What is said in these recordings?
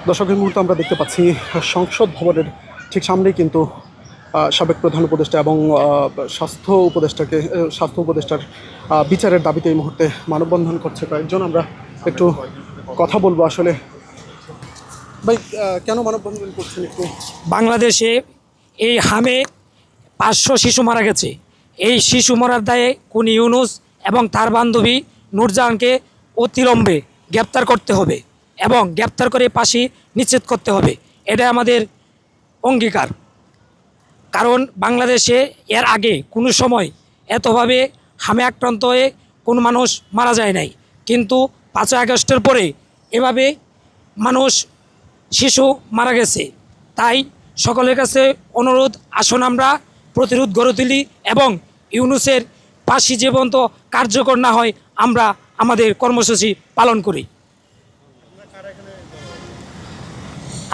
দর্শকের মুহূর্তে আমরা দেখতে পাচ্ছি সংসদ ভবনের ঠিক সামনেই কিন্তু সাবেক প্রধান উপদেষ্টা এবং স্বাস্থ্য উপদেষ্টার বিচারের দাবিতে এই মুহূর্তে মানববন্ধন করছে কয়েকজন। আমরা একটু কথা বলবো আসলে ভাই কেন মানববন্ধন করছেন একটু। বাংলাদেশে এই হামে 500 শিশু মারা গেছে। এই শিশু মারার দায়ে খুনি ইউনূস এবং তার বান্ধবী নূরজাহানকে অতিলম্বে গ্রেপ্তার করতে হবে এবং গ্রেপ্তার করে ফাঁসি নিশ্চিত করতে হবে। এটা আমাদের অঙ্গীকার। কারণ বাংলাদেশে এর আগে কোনো সময় এতভাবে হামে আক্রান্ত হয়ে কোনো মানুষ মারা যায় নাই, কিন্তু 5ই আগস্টের পরে এভাবে মানুষ শিশু মারা গেছে। তাই সকলের কাছে অনুরোধ, আসুন আমরা প্রতিরোধ গড়ে তুলি এবং ইউনূসের ফাঁসি যে পর্যন্ত কার্যকর না হয় আমরা আমাদের কর্মসূচি পালন করি।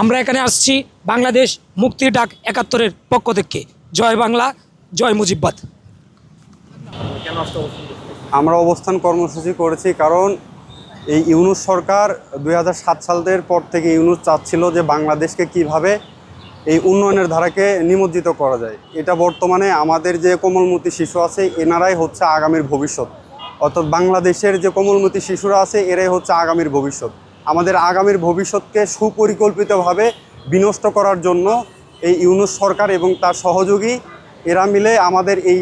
আমরা এখানে আসছি বাংলাদেশ মুক্তির ডাক 71-এর পক্ষ থেকে। জয় বাংলা, জয় মুজিববাদ। আমরা অবস্থান কর্মসূচি করেছি কারণ এই ইউনূস সরকার 2007 সালের পর থেকে ইউনূস চাচ্ছিল যে বাংলাদেশকে কিভাবে এই উন্নয়নের ধারাকে নিমজ্জিত করা যায়। এটা বর্তমানে আমাদের যে কোমলমতি শিশু আছে এনারাই হচ্ছে আগামীর ভবিষ্যৎ, অর্থাৎ বাংলাদেশের যে কোমলমতি শিশুরা আছে এরাই হচ্ছে আগামীর ভবিষ্যৎ। আমাদের আগামীর ভবিষ্যৎকে সুপরিকল্পিতভাবে বিনষ্ট করার জন্য এই ইউনূস সরকার এবং তার সহযোগী এরা মিলে আমাদের এই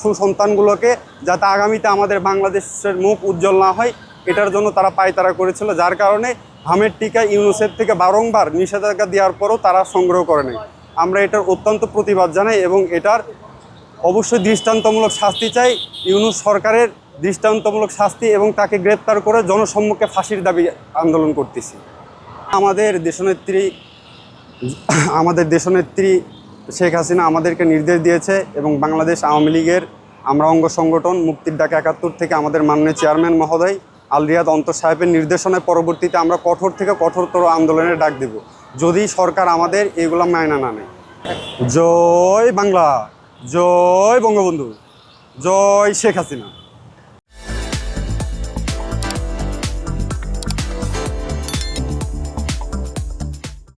সুসন্তানগুলোকে যাতে আগামীতে আমাদের বাংলাদেশের মুখ উজ্জ্বল না হয় এটার জন্য তারা পায়তারা করেছিল, যার কারণে হামের টিকা ইউনূসের থেকে বারংবার নিষেধাজ্ঞা দেওয়ার পরও তারা সংগ্রহ করে নেয়। আমরা এটার অত্যন্ত প্রতিবাদ জানাই এবং এটার অবশ্যই দৃষ্টান্তমূলক শাস্তি চাই। ইউনূস সরকারের দৃষ্টান্তমূলক শাস্তি এবং তাকে গ্রেপ্তার করে জনসম্মুখে ফাঁসির দাবি আন্দোলন করতেছি। আমাদের দেশনেত্রী শেখ হাসিনা আমাদেরকে নির্দেশ দিয়েছে এবং বাংলাদেশ আওয়ামী লীগের আমরা অঙ্গ সংগঠন মুক্তির ডাক 71 থেকে আমাদের মাননীয় চেয়ারম্যান মহোদয় আল রিয়াদ অন্তর সাহেবের নির্দেশনায় পরবর্তীতে আমরা কঠোর থেকে কঠোরতর আন্দোলনের ডাক দেব যদি সরকার আমাদের এগুলো মায়না না নেয়। জয় বাংলা, জয় বঙ্গবন্ধু, জয় শেখ হাসিনা।